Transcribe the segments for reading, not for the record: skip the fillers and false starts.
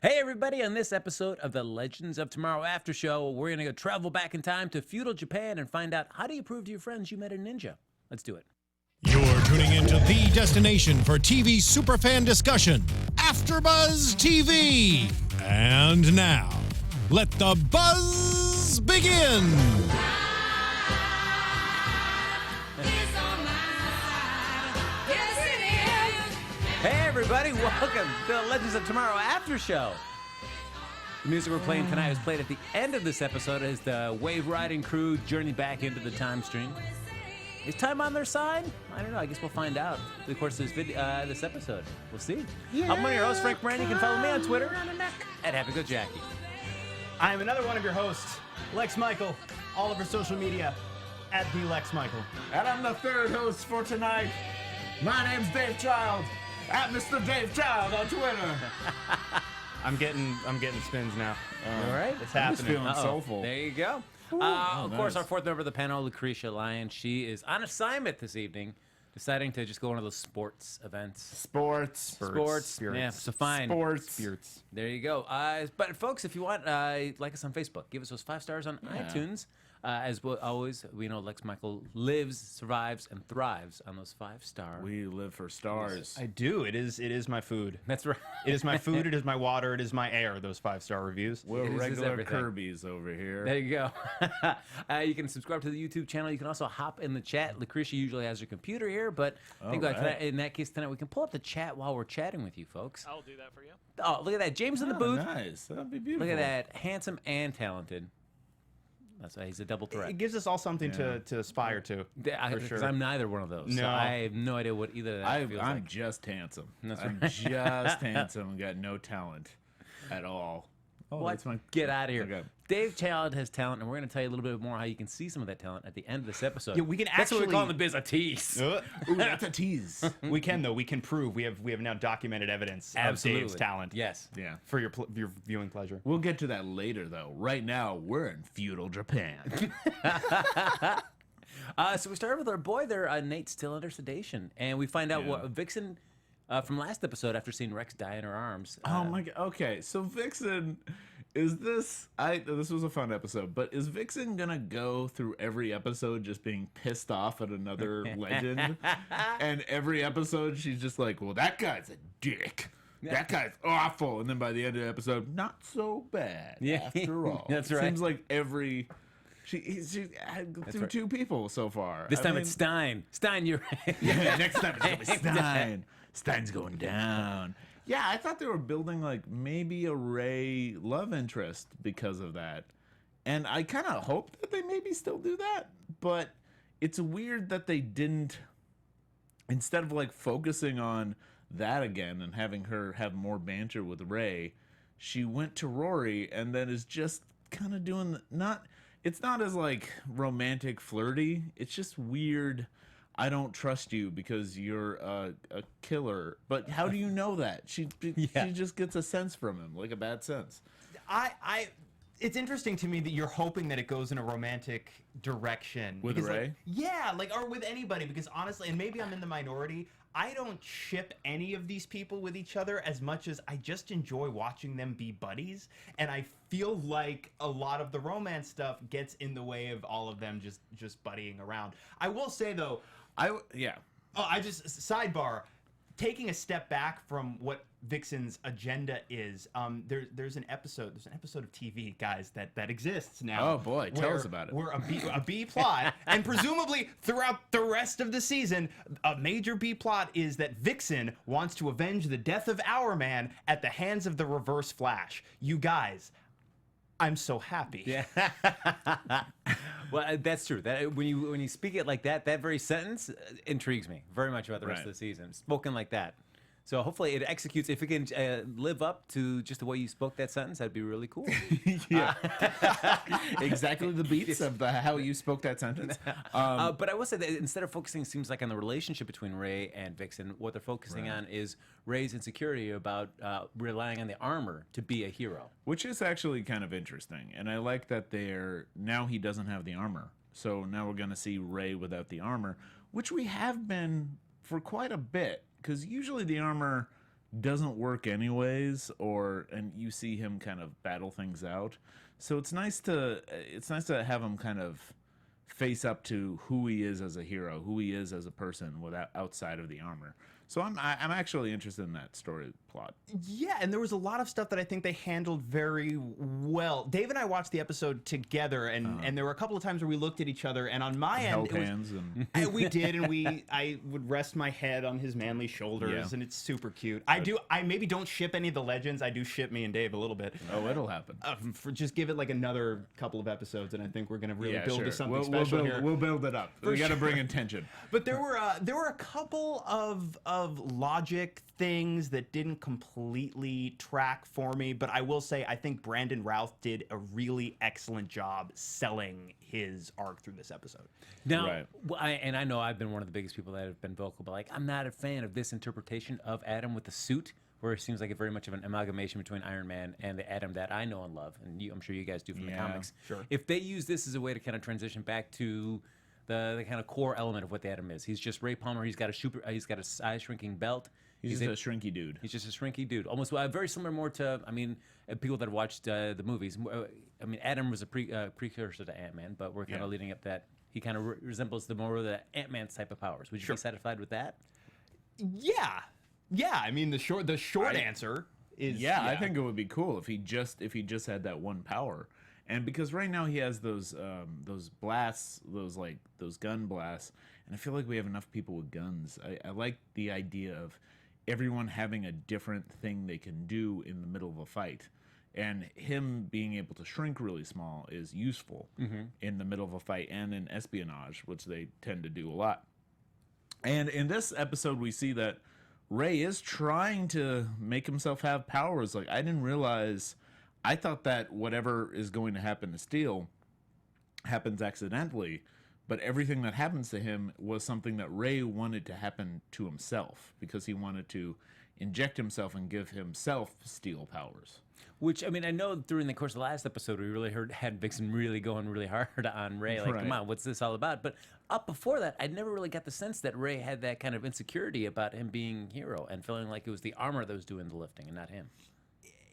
Hey everybody, on this episode of the Legends of Tomorrow After Show, we're going to go travel back in time to feudal Japan and find out how do you prove to your friends you met a ninja. Let's do it. You're tuning into the destination for TV superfan discussion, AfterBuzz TV. And now, let the buzz begin. Hey everybody, welcome to the Legends of Tomorrow After Show. The music we're playing tonight was played at the end of this episode as the wave riding crew journey back into the time stream. Is time on their side? I don't know. I guess we'll find out through the course of this episode. We'll see. I'm one of your hosts, Frank Moran. You can follow me on Twitter at HappyGoJackie. I am another one of your hosts, Lex Michael, all over social media at the Lex Michael. And I'm the third host for tonight. My name's Dave Child, at Mr. Dave Child on Twitter. I'm getting spins now. All right. It's I'm just happening. feeling soulful. There you go. Of course, our fourth member of the panel, Lucretia Lyon, she is on assignment this evening, deciding to just go to one of those sports events. Sports. Yeah, so fine. Sports. There you go. But folks, if you want, like us on Facebook. Give us those 5 stars on iTunes. As always, we know Lex Michael lives, survives, and thrives on those 5 stars. We live for stars. I do. It is my food. That's right. It is my food. It is my water. It is my air. Those 5-star reviews. We're This is regular everything. Kirby's over here. There you go. You can subscribe to the YouTube channel. You can also hop in the chat. Lucretia usually has her computer here, but I think in that case tonight we can pull up the chat while we're chatting with you folks. I'll do that for you. Oh, look at that. James in the booth. Nice. That'd be beautiful. Look at that. Handsome and talented. That's why he's a double threat. It gives us all something to aspire to. Because sure. I'm neither one of those. So No. I have no idea what either of that feels I'm like. just handsome. That's I'm right. just handsome and got no talent at all. Oh, What? that's my... Get out of here. Okay. Dave Child has talent, and we're going to tell you a little bit more how you can see some of that talent at the end of this episode. Yeah, we can That's what we actually- call in the biz a tease. Ooh, that's a tease. We can though. We can prove. We have now documented evidence Absolutely. of Dave's talent. Yes. Yeah. For your viewing pleasure. We'll get to that later, though. Right now, we're in feudal Japan. So we started with our boy there, Nate, still under sedation. And we find out what Vixen, from last episode, after seeing Rex die in her arms. Oh my god. Okay, so Vixen, is this... This was a fun episode, but is Vixen gonna go through every episode just being pissed off at another legend? And every episode, she's just like, well, that guy's a dick. That guy's awful. And then by the end of the episode, not so bad after all. That's right. Seems like every... She's had through right. 2 people so far. This I time mean, it's Stein. Stein, you're Yeah, next time it's gonna be Stein. Stein's going down. Yeah, I thought they were building like maybe a Ray love interest because of that. And I kind of hope that they maybe still do that. But it's weird that they didn't, instead of like focusing on that again and having her have more banter with Ray, she went to Rory and then is just kind of doing it's not as like romantic flirty. It's just weird. I don't trust you because you're a killer. But how do you know that? She just gets a sense from him, like a bad sense. It's interesting to me that you're hoping that it goes in a romantic direction. With because, Ray? or with anybody, because honestly, and maybe I'm in the minority, I don't ship any of these people with each other as much as I just enjoy watching them be buddies, and I feel like a lot of the romance stuff gets in the way of all of them just buddying around. I will say, though, sidebar, taking a step back from what Vixen's agenda is, there's an episode of TV, guys, that exists now. Oh boy, tell us about it. Where a B plot, and presumably throughout the rest of the season, a major B plot is that Vixen wants to avenge the death of Our Man at the hands of the Reverse Flash. You guys, I'm so happy. Yeah. Well, that's true. That when you speak it like that, that very sentence intrigues me very much about the rest of the season. Spoken like that. So hopefully it executes. If it can live up to just the way you spoke that sentence, that'd be really cool. Yeah, exactly the beats of how you spoke that sentence. But I will say that instead of focusing, it seems like on the relationship between Ray and Vixen, what they're focusing on is Ray's insecurity about relying on the armor to be a hero. Which is actually kind of interesting. And I like that now he doesn't have the armor. So now we're going to see Ray without the armor, which we have been for quite a bit. Because usually the armor doesn't work anyways, and you see him kind of battle things out. So it's nice to have him kind of face up to who he is as a hero, who he is as a person without outside of the armor. So I'm actually interested in that story plot. Yeah, and there was a lot of stuff that I think they handled very well. Dave and I watched the episode together, and there were a couple of times where we looked at each other, and on my end, Held hands we did, and I would rest my head on his manly shoulders, and it's super cute. I maybe don't ship any of the legends. I do ship me and Dave a little bit. Oh, it'll happen. For just give it like another couple of episodes, and I think we're gonna really build to something we'll special here. We'll build it up. We got to bring intention. But there were a couple of logic things that didn't completely track for me, but I will say I think Brandon Routh did a really excellent job selling his arc through this episode. Now, I know I've been one of the biggest people that have been vocal, but like I'm not a fan of this interpretation of Adam with the suit, where it seems like very much of an amalgamation between Iron Man and the Adam that I know and love, and I'm sure you guys do from the comics. Sure. If they use this as a way to kind of transition back to the kind of core element of what the Atom is, he's just Ray Palmer. He's got a size shrinking belt. He's just a shrinky dude. He's just a shrinky dude. Almost very similar more to, people that have watched the movies. Adam was a precursor to Ant-Man, but we're kind of leading up that he kind of resembles more of the Ant-Man type of powers. Would you be satisfied with that? Yeah. I mean, the short answer is I think it would be cool if he just had that one power. And because right now he has those blasts, those gun blasts, and I feel like we have enough people with guns. I like the idea of everyone having a different thing they can do in the middle of a fight. And him being able to shrink really small is useful in the middle of a fight and in espionage, which they tend to do a lot. And in this episode, we see that Ray is trying to make himself have powers. Like, I didn't realize... I thought that whatever is going to happen to Steel happens accidentally, but everything that happens to him was something that Ray wanted to happen to himself because he wanted to inject himself and give himself Steel powers. Which, I know during the course of the last episode, we really had Vixen really going really hard on Ray. Like, come on, what's this all about? But up before that, I never really got the sense that Ray had that kind of insecurity about him being hero and feeling like it was the armor that was doing the lifting and not him.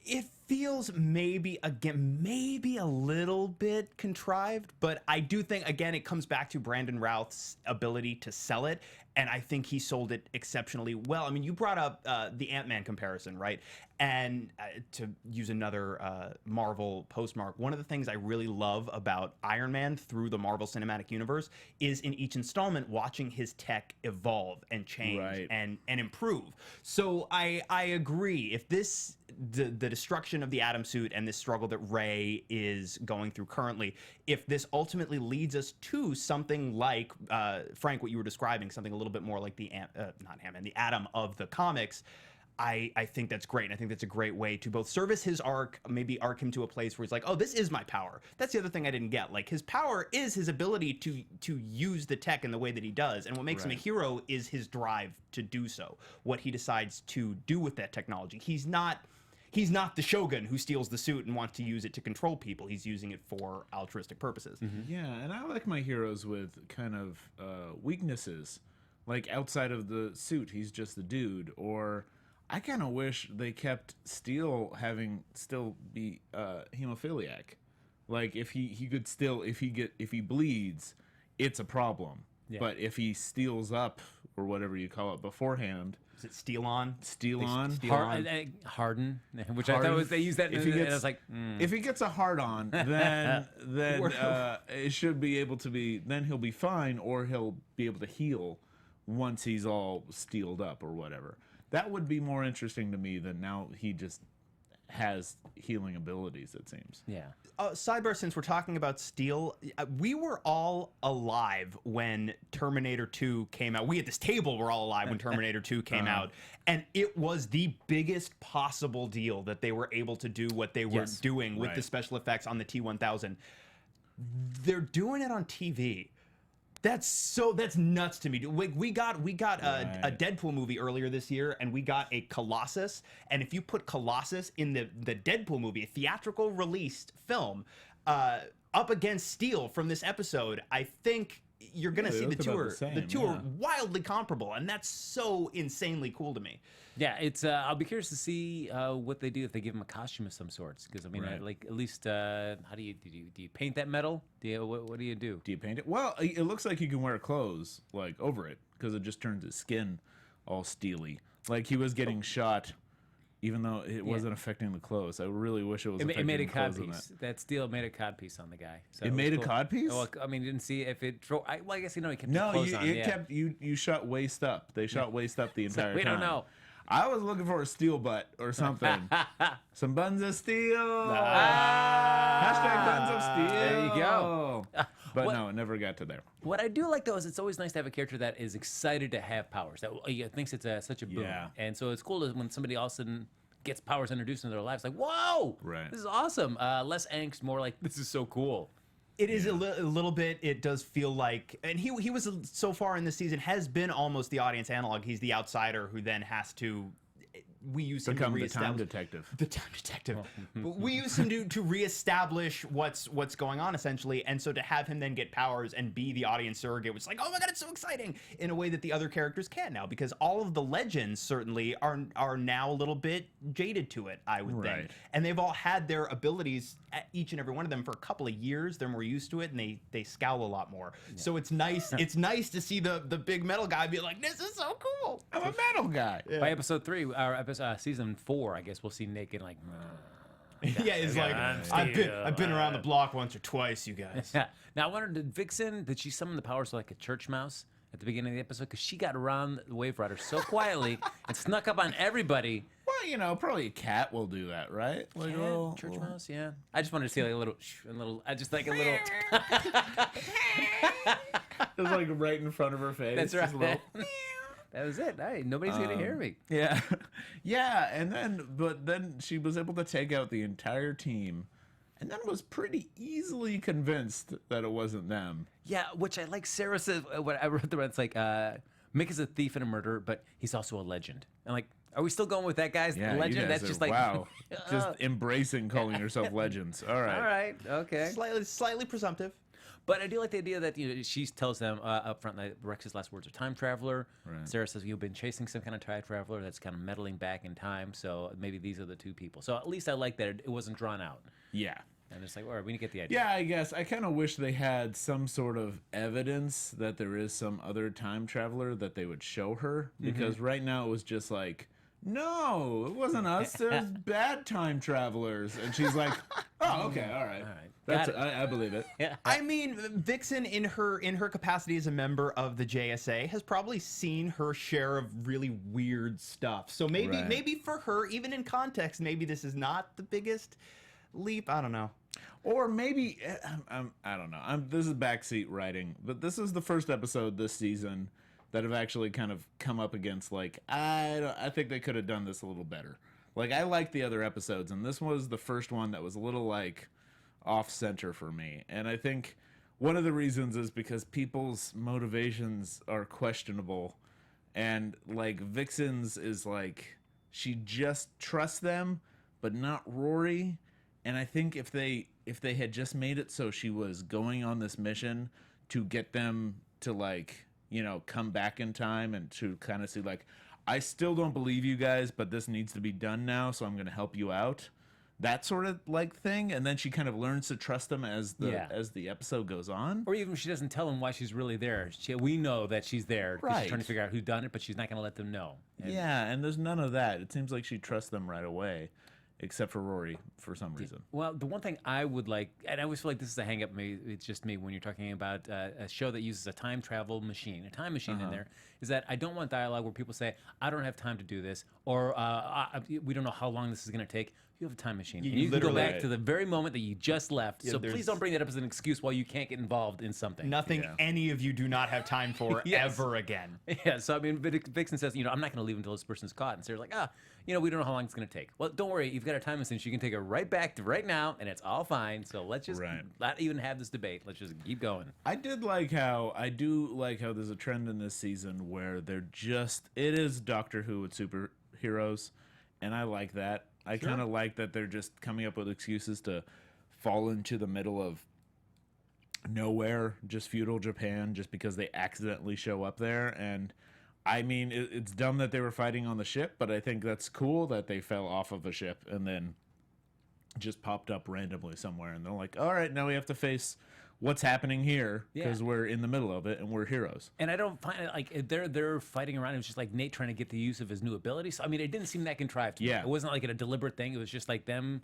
It feels maybe a little bit contrived, but I do think, again, it comes back to Brandon Routh's ability to sell it, and I think he sold it exceptionally well. You brought up the Ant-Man comparison, right? And to use another Marvel postmark, one of the things I really love about Iron Man through the Marvel Cinematic Universe is in each installment watching his tech evolve and change and improve. So I agree. If the destruction of the Atom suit and this struggle that Ray is going through currently, if this ultimately leads us to something like, Frank, what you were describing, something a little bit more like the Atom of the comics, I think that's great. And I think that's a great way to both service his arc, maybe arc him to a place where he's like, oh, this is my power. That's the other thing I didn't get. Like, his power is his ability to use the tech in the way that he does. And what makes him a hero is his drive to do so, what he decides to do with that technology. He's not the Shogun who steals the suit and wants to use it to control people. He's using it for altruistic purposes. Yeah, and I like my heroes with kind of weaknesses. Like, outside of the suit, he's just the dude. Or I kind of wish they kept Steel still be hemophiliac. Like, if he could still, if he bleeds, it's a problem. Yeah. But if he steals up, or whatever you call it beforehand... Is it Steel on? Harden, which I thought they used that. And I was like, if he gets a hard on, then it should be able to be. Then he'll be fine, or he'll be able to heal once he's all steeled up or whatever. That would be more interesting to me than now he just has healing abilities, it seems. Yeah. Sidebar, since we're talking about Steel, we were all alive when Terminator 2 came out. We at this table were all alive when Terminator 2 came out. And it was the biggest possible deal that they were able to do what they were doing with the special effects on the T-1000. They're doing it on TV. That's nuts to me. We got a Deadpool movie earlier this year, and we got a Colossus. And if you put Colossus in the Deadpool movie, a theatrical released film, up against Steel from this episode, I think you're gonna see they the look two about are the same, the two yeah. are wildly comparable, and that's so insanely cool to me. Yeah, it's. I'll be curious to see what they do if they give him a costume of some sorts. Because I mean, Right. like at least, how do you paint that metal? What do you do? Do you paint it? Well, it looks like he can wear clothes like over it because it just turns his skin all steely. Like he was getting shot, even though it wasn't affecting the clothes. I really wish it was. It affecting made a the clothes cod in piece. That steel made a cod piece on the guy. So It was made a cool. cod piece? Well, I mean, you didn't see if it. I guess he kept No, his clothes on. it Yeah. kept you shot waist up. They shot waist up the entire we time. don't know. I was looking for a steel butt or something. Some buns of steel. Hashtag buns of steel. There you go. But What- no, it never got to there. What I do like though is it's always nice to have a character that is excited to have powers. That thinks it's such a boon. Yeah. And so it's cool when somebody all of a sudden gets powers introduced into their lives. Like, whoa, Right. this is awesome. Less angst, more like this is so cool. It is a little bit. It does feel like, and he was so far in this season has been almost the audience analog. He's the outsider who then has to. We use him to Become the time reestablish detective. the time detective. But we use him to reestablish what's going on essentially, and so to have him then get powers and be the audience surrogate, which is like, oh my god, it's so exciting in a way that the other characters can't now, because all of the legends certainly are now a little bit jaded to it, I would think, Right. and they've all had their abilities at each and every one of them for a couple of years. They're more used to it, and they scowl a lot more. So it's nice. It's nice to see the big metal guy be like, this is so cool. I'm a metal guy. By episode 3, or season 4, I guess we'll see Naked like. Yeah, it's like I've been around the block once or twice, you guys. Yeah. Now I wondered, did Vixen she summon the powers like a church mouse at the beginning of the episode? Because she got around the Wave Rider so quietly and snuck up on everybody. Well, probably a cat will do that, right? Like Yeah, church mouse, yeah. I just wanted to see like a little. I just like a little. It was like right in front of her face. That's just a right. little- That was it. Hey, nobody's gonna hear me. Yeah, yeah, and then she was able to take out the entire team, and then was pretty easily convinced that it wasn't them. Yeah, which I like. Sarah says what I wrote there. It's like Mick is a thief and a murderer, but he's also a legend. And like, are we still going with that guy's Yeah, you legend? guys That's are- just like wow, just embracing calling yourself legends. All right, all right, okay. Slightly presumptive. But I do like the idea that she tells them up front that Rex's last words are time traveler. Right. Sarah says you've been chasing some kind of time traveler that's kind of meddling back in time. So maybe these are the two people. So at least I like that it wasn't drawn out. Yeah. And it's like, all right, we need to get the idea. Yeah, I guess. I kind of wish they had some sort of evidence that there is some other time traveler that they would show her. Because right now it was just like, no, it wasn't us. There's bad time travelers. And she's like, oh, okay, all right. All right. That's Got it. I believe it. Yeah. I mean, Vixen in her capacity as a member of the JSA has probably seen her share of really weird stuff. So Right. maybe for her, even in context, maybe this is not the biggest leap. I don't know. Or maybe, I don't know. This is backseat writing, but this is the first episode this season that have actually kind of come up against, like, I think they could have done this a little better. Like, I like the other episodes, and this was the first one that was a little, like, off-center for me. And I think one of the reasons is because people's motivations are questionable. And, like, Vixen's is, like, she just trusts them, but not Rory. And I think if they had just made it so she was going on this mission to get them to, like, come back in time and to kind of see, like, I still don't believe you guys, but this needs to be done now, so I'm going to help you out. That sort of like thing, and then she kind of learns to trust them as the episode goes on. Or even if she doesn't tell them why she's really there. We know that she's there because Right. she's trying to figure out who done it, but she's not going to let them know. And Yeah, and there's none of that. It seems like she trusts them right away, except for Rory for some reason. Well, the one thing I would like, and I always feel like this is a hang up, maybe it's just me when you're talking about a show that uses a time travel machine, a time machine in there, is that I don't want dialogue where people say, I don't have time to do this, or we don't know how long this is going to take. You have a time machine. You And you can go literally- back to the very moment that you just left. Yeah, So there's- please don't bring that up as an excuse why you can't get involved in something. Nothing Yeah. any of you do not have time for Yes. ever again. Yeah, so I mean, Vixen says, I'm not going to leave until this person's caught. And Sarah's like, we don't know how long it's going to take. Well, don't worry, you've got a time machine. So you can take it right back to right now, and it's all fine. So let's just Right. not even have this debate. Let's just keep going. I do like how there's a trend in this season where it is Doctor Who with superheroes, and I like that. I kind of like that they're just coming up with excuses to fall into the middle of nowhere, just feudal Japan, just because they accidentally show up there. And I mean, it's dumb that they were fighting on the ship, but I think that's cool that they fell off of a ship and then just popped up randomly somewhere. And they're like, all right, now we have to face what's happening here because we're in the middle of it and we're heroes. And I don't find it like they're fighting around. It was just like Nate trying to get the use of his new abilities. So, I mean, it didn't seem that contrived to me. It wasn't like a deliberate thing. It was just like them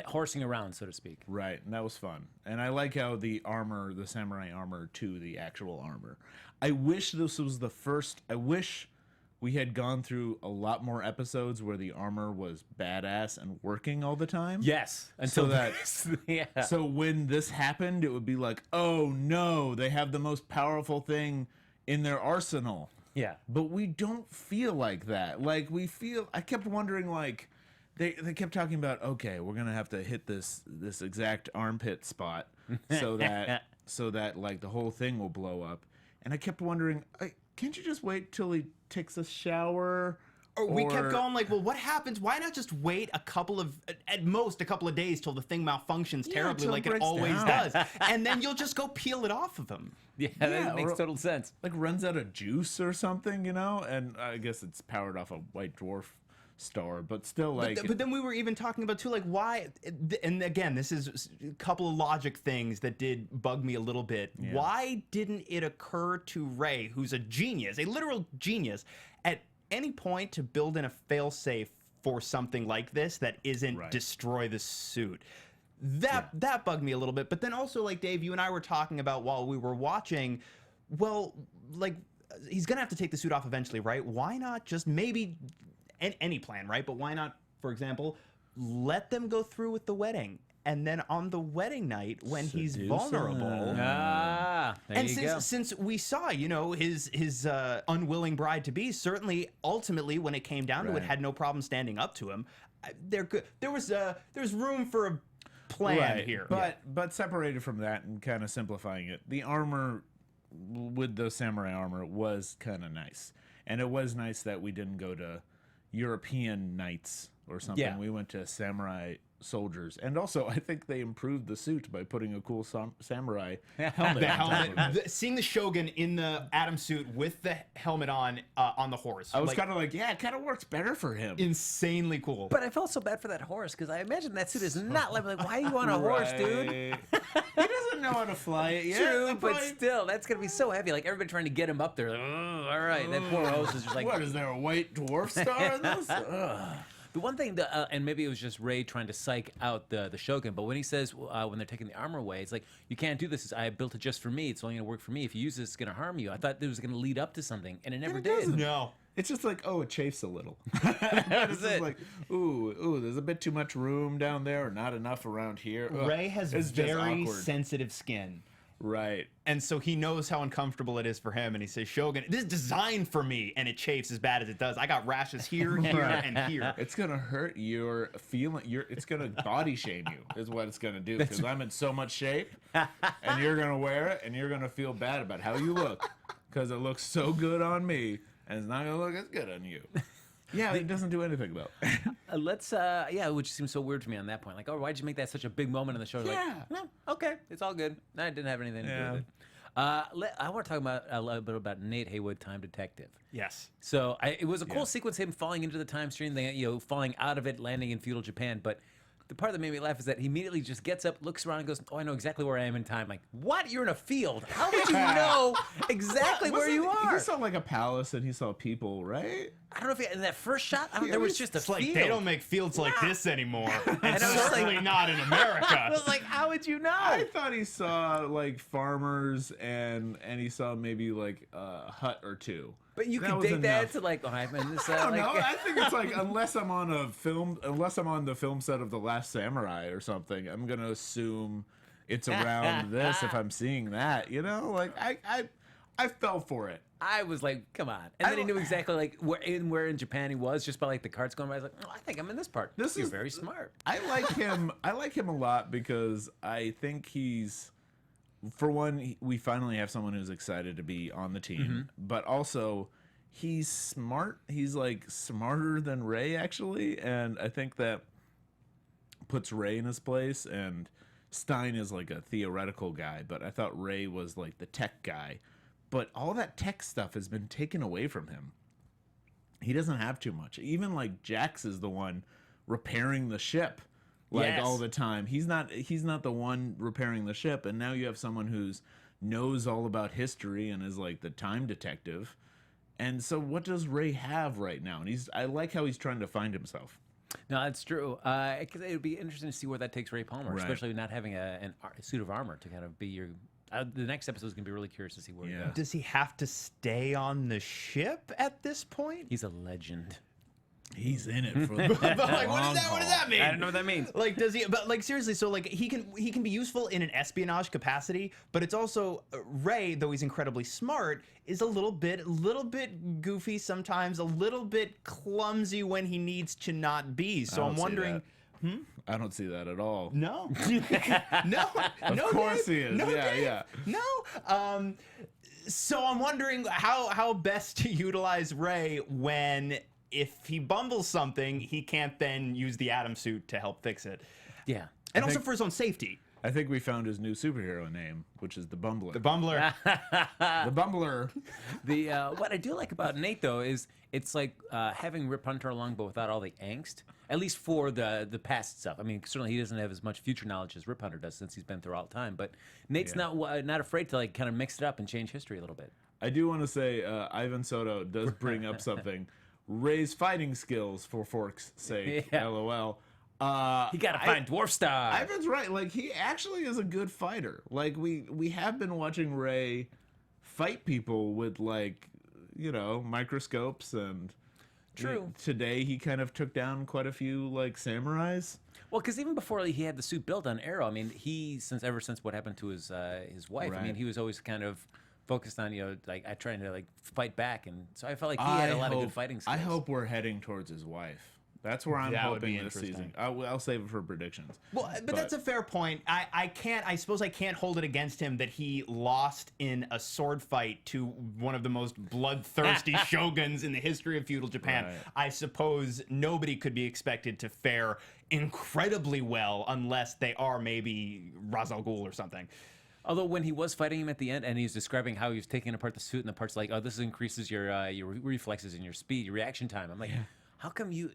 horsing around, so to speak. Right, and that was fun. And I like how the armor, the samurai armor, to the actual armor. I wish this was the first. I wish we had gone through a lot more episodes where the armor was badass and working all the time. Yes, until So when this happened, it would be like, oh no, they have the most powerful thing in their arsenal. Yeah, but we don't feel like that. Like I kept wondering, like they kept talking about, okay, we're gonna have to hit this exact armpit spot so that like the whole thing will blow up. And I kept wondering, can't you just wait till he takes a shower? Or we kept going like, well, what happens? Why not just wait at most a couple of days till the thing malfunctions terribly like it always does? And then you'll just go peel it off of him. Yeah, that makes total sense. Like runs out of juice or something, And I guess it's powered off a white dwarf star, but still like... But then we were even talking about, too, like, why... And again, this is a couple of logic things that did bug me a little bit. Yeah. Why didn't it occur to Ray, who's a genius, a literal genius, at any point to build in a failsafe for something like this that isn't destroy the suit? That bugged me a little bit. But then also, like, Dave, you and I were talking about while we were watching, well, like, he's going to have to take the suit off eventually, right? Why not just maybe... any plan, right? But why not, for example, let them go through with the wedding, and then on the wedding night when he's vulnerable, since we saw, his unwilling bride to be, certainly ultimately when it came down to it, had no problem standing up to him. There's room for a plan here, but separated from that and kind of simplifying it, the armor with the samurai armor was kind of nice, and it was nice that we didn't go to European knights or something. Yeah. We went to samurai soldiers, and also I think they improved the suit by putting a cool samurai helmet. Seeing the Shogun in the Atom suit with the helmet on the horse, I was kind of like, it kind of works better for him. Insanely cool. But I felt so bad for that horse because I imagine that suit is not like why are you on a horse, dude? He doesn't know how to fly it yet. True, but still, that's gonna be so heavy. Like everybody trying to get him up there. Like, all right, that poor horse is just like, what is there, a white dwarf star in this? The one thing, and maybe it was just Ray trying to psych out the Shogun, but when he says, when they're taking the armor away, it's like, you can't do this. I built it just for me. It's only going to work for me. If you use this, it's going to harm you. I thought it was going to lead up to something, and it never did. No. It's just like, it chafes a little. It's just like, ooh, there's a bit too much room down there, or not enough around here. Ray has very sensitive skin. Right. And so he knows how uncomfortable it is for him, and he says, Shogun, this is designed for me, and it chafes as bad as it does. I got rashes here, and here. It's going to hurt your feeling. It's going to body shame you, is what it's going to do, because I'm in so much shape, and you're going to wear it, and you're going to feel bad about how you look, because it looks so good on me, and it's not going to look as good on you. Yeah, it doesn't do anything, though. Which seems so weird to me on that point. Like, why'd you make that such a big moment in the show? Yeah. Like, no, okay, it's all good. No, it didn't have anything to do with it. I want to talk about a little bit about Nate Haywood, Time Detective. Yes. So it was a cool sequence, him falling into the time stream, falling out of it, landing in feudal Japan, but the part that made me laugh is that he immediately just gets up, looks around, and goes, I know exactly where I am in time. Like, what? You're in a field. How would you know exactly where you are? He saw like a palace and he saw people, right? I don't know if in that first shot, there was just a field. Like, they don't make fields like this anymore. And certainly not in America. I was like, how would you know? I thought he saw like farmers and he saw maybe like a hut or two. But you could take that to like, I'm in this. I don't know. I think it's like unless I'm on the film set of The Last Samurai or something, I'm gonna assume it's around this if I'm seeing that. Like I fell for it. I was like, come on, and then he knew exactly like where in Japan he was just by like the carts going by. I was like, I think I'm in this part. You're very smart. I like him. I like him a lot because I think he's. For one, we finally have someone who's excited to be on the team, but also he's smart. He's like smarter than Ray actually, and I think that puts Ray in his place and Stein is like a theoretical guy, but I thought Ray was like the tech guy. But all that tech stuff has been taken away from him. He doesn't have too much. Even like Jax is the one repairing the ship like all the time. He's not the one repairing the ship, and now you have someone who's knows all about history and is like the time detective. And so what does Ray have right now? And I like how he's trying to find himself. No, that's true. Because it would be interesting to see where that takes Ray Palmer, especially not having a suit of armor to kind of be your. The next episode is going to be really curious to see where he goes. Does he have to stay on the ship at this point? He's a legend. He's in it for the But like, what does that mean? I don't know what that means. Like, does he? But like, seriously, so like, he can be useful in an espionage capacity, but it's also Ray, though he's incredibly smart, is a little bit goofy sometimes, a little bit clumsy when he needs to not be. So I'm wondering. I don't see that at all. No, no, Of course he is. No, Yeah. no. So I'm wondering how best to utilize Ray when. If he bumbles something, he can't then use the Atom suit to help fix it. Yeah. And also for his own safety. I think we found his new superhero name, which is the Bumbler. The Bumbler. The Bumbler. What I do like about Nate, though, is it's like having Rip Hunter along, but without all the angst, at least for the past stuff. I mean, certainly he doesn't have as much future knowledge as Rip Hunter does since he's been through all the time, but Nate's not afraid to like kind of mix it up and change history a little bit. I do want to say Ivan Soto does bring up something. Ray's fighting skills, for fork's sake. Yeah. LOL. He got to find Dwarf Star. Ivan's right. Like, he actually is a good fighter. Like, we have been watching Ray fight people with, like, microscopes and... True. Today he kind of took down quite a few, like, samurais. Well, because even before he had the suit built on Arrow, I mean, ever since what happened to his wife, Right. I mean, he was always kind of focused on, trying to fight back, and so I felt like he had a lot of good fighting skills. I hope we're heading towards his wife. That's where I'm That would be hoping this interesting. season. I'll save it for predictions. Well, but that's a fair point. I suppose I can't hold it against him that he lost in a sword fight to one of the most bloodthirsty shoguns in the history of feudal Japan. Right. I suppose nobody could be expected to fare incredibly well unless they are maybe Ra's al Ghul or something. Although when he was fighting him at the end, and he's describing how he was taking apart the suit, and the parts like, oh, this increases your reflexes and your speed, your reaction time. I'm like, how come you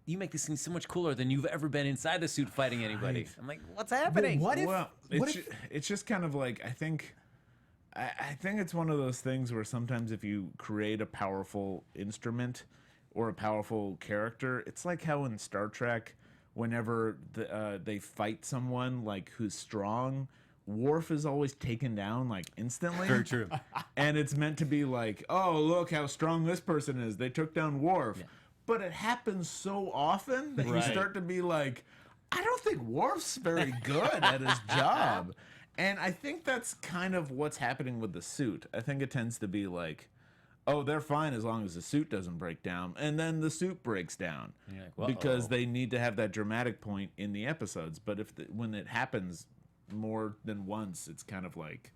make this thing so much cooler than you've ever been inside the suit fighting anybody? Right. I'm like, what's happening? It's just kind of like, I think it's one of those things where sometimes if you create a powerful instrument or a powerful character, it's like how in Star Trek, whenever they fight someone like who's strong, Worf is always taken down like instantly. Very true. And it's meant to be like, oh, look how strong this person is. They took down Worf. Yeah. But it happens so often that you start to be like, I don't think Worf's very good at his job. And I think that's kind of what's happening with the suit. I think it tends to be like, oh, they're fine as long as the suit doesn't break down. And then the suit breaks down. Like, because they need to have that dramatic point in the episodes. But when it happens more than once, it's kind of like,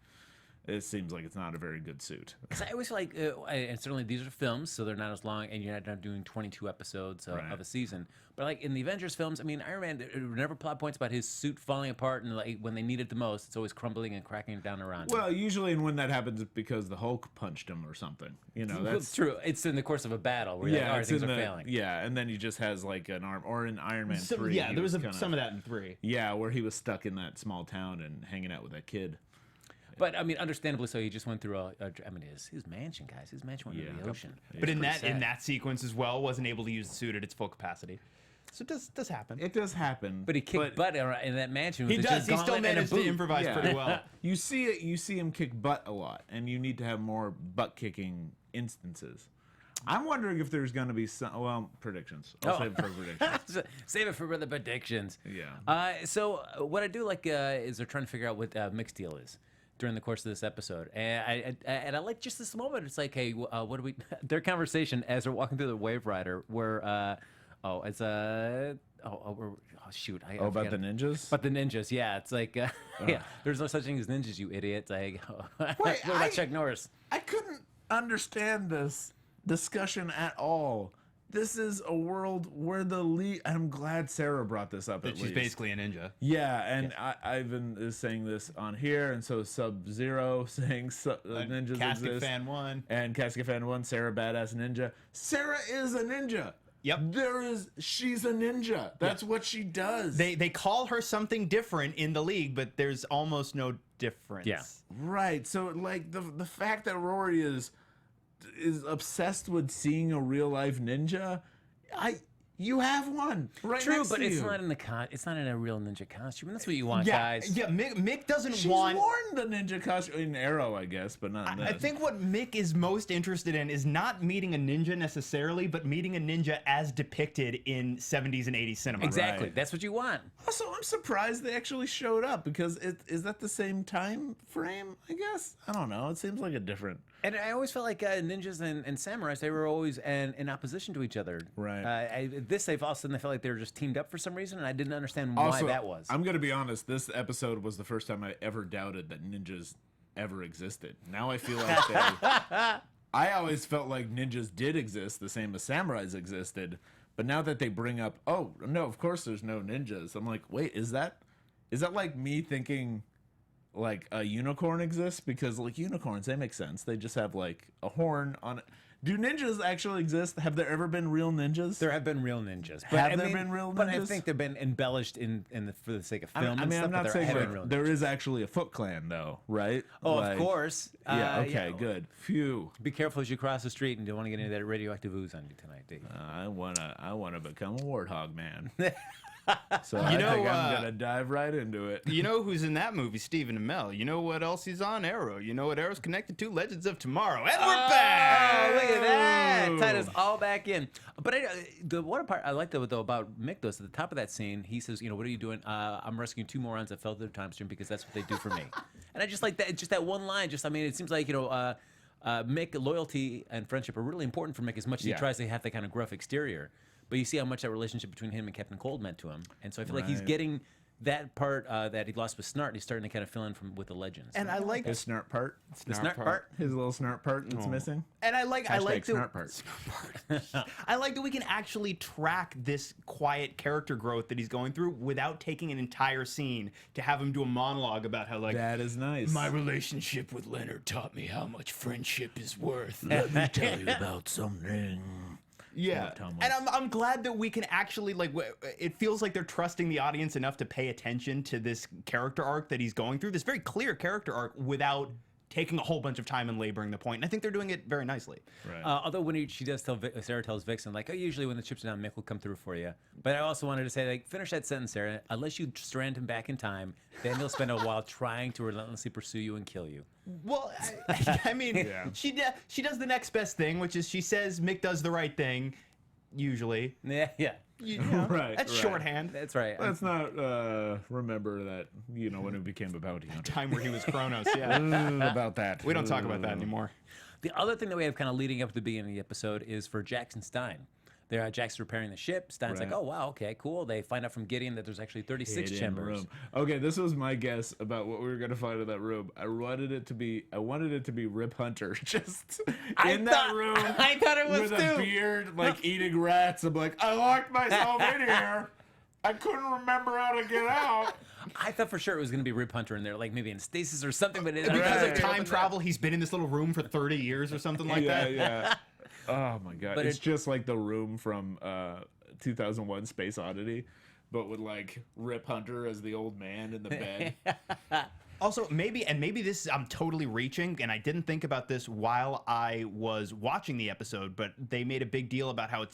it seems like it's not a very good suit. Because I always feel like, and certainly these are films, so they're not as long, and you're not doing 22 episodes of a season. But like in the Avengers films, I mean, Iron Man, there were never plot points about his suit falling apart, and like when they need it the most, it's always crumbling and cracking down around him. Well, usually, and when that happens, it's because the Hulk punched him or something. That's true. It's in the course of a battle where things are failing. Yeah, and then he just has like an arm, or in Iron Man 3. Yeah, there was some of that in 3. Yeah, where he was stuck in that small town and hanging out with that kid. But I mean, understandably so. He just went through his mansion, guys. His mansion went into the ocean. But in that sequence as well, wasn't able to use the suit at its full capacity. So it does happen. It does happen. But he kicked butt in that mansion. He does. He still managed to improvise pretty well. You see him kick butt a lot, and you need to have more butt kicking instances. I'm wondering if there's going to be some predictions. I'll save it for predictions. Save it for the predictions. Yeah. So what I do like is they're trying to figure out what Mick's deal is during the course of this episode, and I like just this moment. It's like, hey, what do we? Their conversation as they're walking through the Wave Rider, where shoot! About the ninjas? About the ninjas, yeah. It's like, yeah. There's no such thing as ninjas, you idiot. Like, what about Chuck Norris? I couldn't understand this discussion at all. this is a world where the league. I'm glad Sarah brought this up. She's least. basically a ninja. Yeah, and Ivan is saying this on here, and so Sub-Zero saying ninjas Casket exist. Fan 1. And Casket Fan 1, Sarah Badass Ninja. Sarah is a ninja. Yep. She's a ninja. That's what she does. They call her something different in the league, but there's almost no difference. Yeah. Right. So like the fact that Rory is obsessed with seeing a real life ninja, you have one right True, next but to it's you. not in it's not in a real ninja costume. And that's what you want, Yeah, guys. yeah. Mick doesn't She's want. worn the ninja costume in Arrow, I guess, but not in this. I think what Mick is most interested in is not meeting a ninja necessarily, but meeting a ninja as depicted in 70s and 80s cinema. Exactly. Right. That's what you want. Also, I'm surprised they actually showed up because is that the same time frame? I guess I don't know. It seems like a different. And I always felt like ninjas and samurais, they were always in opposition to each other. Right. They've all of a sudden they felt like they were just teamed up for some reason, and I didn't understand why that was. I'm gonna be honest. This episode was the first time I ever doubted that ninjas ever existed. Now I feel like I always felt like ninjas did exist, the same as samurais existed. But now that they bring up, oh no, of course there's no ninjas. I'm like, wait, is that like me thinking like a unicorn exists? Because like unicorns, they make sense. They just have like a horn on it. Do ninjas actually exist? Have there ever been real ninjas? There have been real ninjas. Have there been real But I ninjas? think they've been embellished for the sake of film. I and mean, stuff, I'm not but saying there have been real there ninjas. is actually a Foot Clan though, right? Oh, Like- of course. Yeah. Okay. Yeah. Good. Phew. Be careful as you cross the street and don't want to get any of that radioactive ooze on you tonight, do you? I wanna become a warthog man. So You I know, think I'm gonna dive right into it. You know who's in that movie? Stephen Amell. You know what else he's on? Arrow. You know what Arrow's connected to? Legends of Tomorrow. And we're back! Oh, look at that! Tied us all back in. But the one part I like though about Mick though is at the top of that scene, he says, "What are you doing? I'm rescuing 2 morons that fell through the time stream because that's what they do for me." And I just like that. Just that one line. It seems like Mick, loyalty and friendship are really important for Mick as much as he tries to have that kind of gruff exterior. But you see how much that relationship between him and Captain Cold meant to him. And so I feel like he's getting that part that he lost with Snart, and he's starting to kind of fill in with the legends. And I like His snart part. the Snart part. His little snart part that's missing. And I like Hashtag the snart part. I like that we can actually track this quiet character growth that he's going through without taking an entire scene to have him do a monologue about how like That is nice. my relationship with Leonard taught me how much friendship is worth. Let me tell you about something. Yeah, Tom and I'm glad that we can actually it feels like they're trusting the audience enough to pay attention to this character arc that he's going through, this very clear character arc, without taking a whole bunch of time and laboring the point. And I think they're doing it very nicely. Right. Although when she does Sarah tells Vixen, like, oh, usually when the chips are down, Mick will come through for you. But I also wanted to say, like, finish that sentence, Sarah. Unless you strand him back in time, then he'll spend a while trying to relentlessly pursue you and kill you. Well, I mean, she does the next best thing, which is she says Mick does the right thing, usually. Yeah. You know, Right, that's right. shorthand. That's right. Let's not remember that, when it became a bounty hunter. Time where he was Kronos, yeah. About that. We don't talk about that anymore. The other thing that we have kind of leading up to the beginning of the episode is for Jax and Stein. Jack's repairing the ship. Stein's like, Right. oh, wow, okay, cool. They find out from Gideon that there's actually 36 Hidden chambers. room. Okay, this was my guess about what we were gonna find in that room. I wanted it to be Rip Hunter, just in that room. I thought it was with too. a beard, like eating rats. I'm like, I locked myself in here. I couldn't remember how to get out. I thought for sure it was going to be Rip Hunter in there, like maybe in stasis or something. But Because of Right. time travel, he's been in this little room for 30 years or something like Yeah, that. yeah. Oh my god, But it's just like the room from 2001: Space Oddity, but with like Rip Hunter as the old man in the bed. Also, maybe this, I'm totally reaching, and I didn't think about this while I was watching the episode, but they made a big deal about how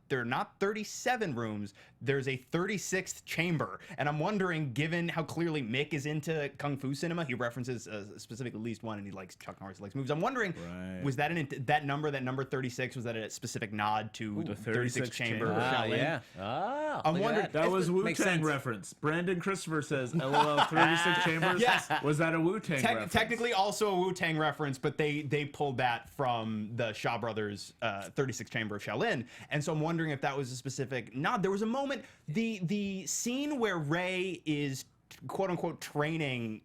there are not 37 rooms, there's a 36th chamber. And I'm wondering, given how clearly Mick is into Kung Fu cinema, he references specifically at least one, and he likes Chuck Norris, he likes movies. I'm wondering, Right. was that that number 36, was that a specific nod to the 36th 36th chamber? chamber. of Ah, Shaolin? yeah. Ah, I'm look at wondering- That was Makes Wu-Tang sense. reference. Brandon Christopher says, LOL, 36 chambers? Yes. Was that a Wu-Tang reference? Technically also a Wu-Tang reference, but they pulled that from the Shaw Brothers 36th Chamber of Shaolin. And so I'm wondering if that was a specific nod. There was a moment, the scene where Ray is quote unquote training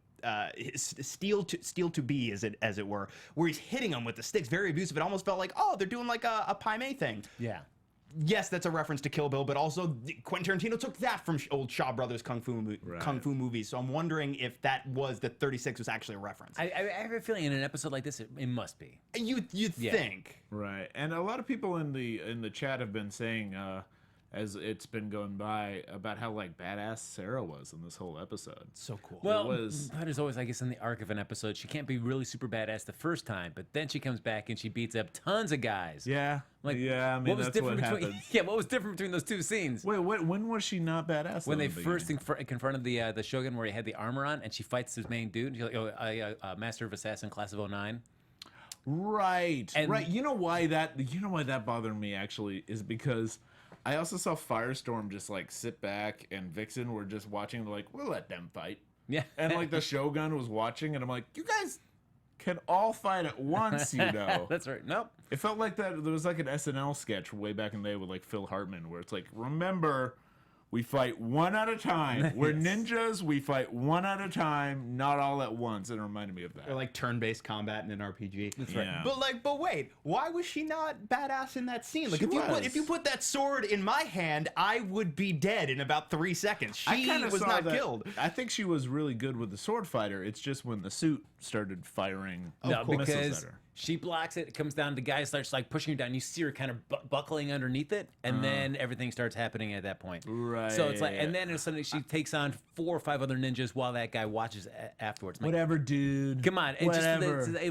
steel to be, as it were, where he's hitting him with the sticks, very abusive. It almost felt like, oh, they're doing like a Pai Mei thing. Yeah. yes, that's a reference to Kill Bill, but also Quentin Tarantino took that from old Shaw Brothers kung fu movies. So I'm wondering if that was that 36 was actually a reference. I have a feeling in an episode like this, it must be. You'd think. Right. And a lot of people in the chat have been saying, as it's been going by, about how like badass Sarah was in this whole episode. So cool. Well, but as always, I guess in the arc of an episode, she can't be really super badass the first time, but then she comes back and she beats up tons of guys. Yeah. Like, yeah, I mean, that's what happens. Yeah, what was different between those two scenes? Wait, when was she not badass? When they first confronted the Shogun, where he had the armor on, and she fights his main dude. She's like, Master of Assassin, Class of 09. Right. Right. You know why that bothered me actually is because I also saw Firestorm just like sit back and Vixen were just watching, like, we'll let them fight. Yeah. And like the Shogun was watching, and I'm like, you guys can all fight at once, you know. That's right. Nope. It felt like that. There was like an SNL sketch way back in the day with like Phil Hartman, where it's like, remember, we fight one at a time. We're ninjas. We fight one at a time, not all at once. It reminded me of that. Or like turn-based combat in an RPG. That's right. Yeah. But wait, why was she not badass in that scene? Like, if you put that sword in my hand, I would be dead in about 3 seconds. She was not killed. I think she was really good with the sword fighter. It's just when the suit started firing missiles because at her. she blocks it. It comes down. The guy starts like pushing her down. You see her kind of buckling underneath it, and then everything starts happening at that point. Right. So it's like, and then suddenly she takes on 4 or 5 other ninjas while that guy watches afterwards. I'm like, Whatever, dude. come on, it